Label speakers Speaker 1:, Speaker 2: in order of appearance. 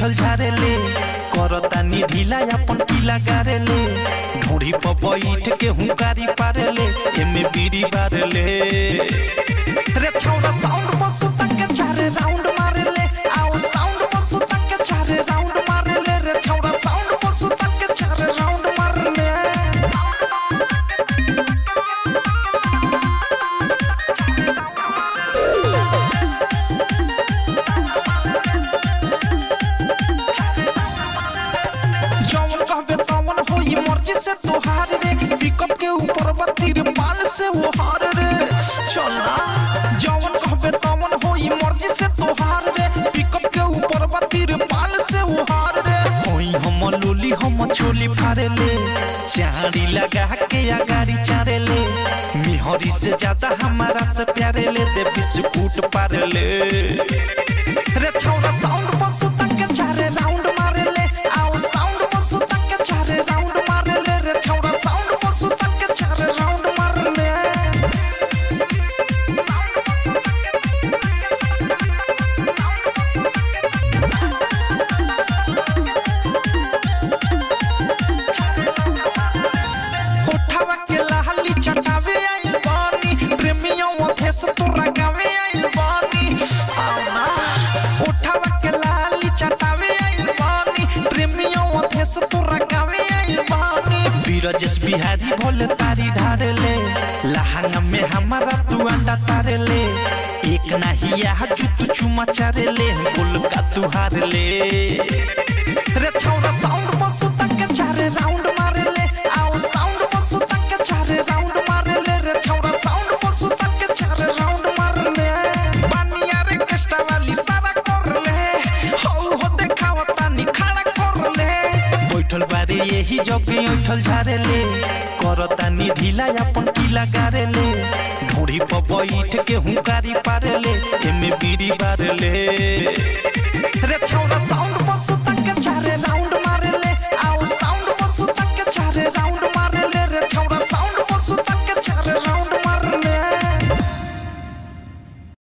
Speaker 1: उठल झारेले करतानी ढीला अपन पीला गारेले ढोड़ी पर बैठ के हुंकारी पारेले एमे बीड़ी बारेले रे छौड़ा साउंड पर सुता के चारे राउंड मारेले आओ साउंड पर सुता के चारे राउंड मारेले रे छौड़ा साउंड पर सुता के चारे राउंड मारेले मर्जी से तोहार रे पिकअप के ऊपर बत्तीर पाल से वो हार रे चलना जवन कहबे तमन होई मर्जी से तोहार रे पिकअप के ऊपर बत्तीर पाल से वो हार रे होई हम लोली हम छोली फारे ले चाड़ी लगा के आगाड़ी चारे ले मिहरी से ज्यादा हमारा से प्यारे ले दे बिस्कुट पारे ले रे छौड़ा साउंड पर सुता के चारे राउंड मारे ले आओ साउंड पर सुता के चारे राउंड मारे ले रे छौड़ा साउंड पर सुता के चारे राउंड मारे ले कोठावा के लाली चटावे आइल बानी प्रेमियों अधेस तोरा गावे आइल बानी आना कोठावा के लाली चटावे आइल बानी प्रेमियों अधेस तोरा गावे आइल बानी बीरजस बिहारी भोले तारी ढारेले लहंगा में हमारा तू अंडा तारेले एक नहिया जुतु चुमा चारेले बोल का तू हारेले रे छौड़ा साउंड पर सुता के चारे राउंड मारेले आओ साउंड पर सुता के चारे राउंड मारेले रे छौड़ा साउंड पर सुता के चारे राउंड मारेले बानिया रे कष्टा वाली सारा करले हो देखावा तानी खड़ा करले बैठल बारे यही जगे उठल झारेले करतानी ढीला अपन पीला गारेले ढोड़ी पर बैठ के हुंकारी पारेले एमे बीड़ी बारेले रे छौड़ा साउंड पर सुता के चारे राउंड मारेले आओ साउंड पर सुता के चारे राउंड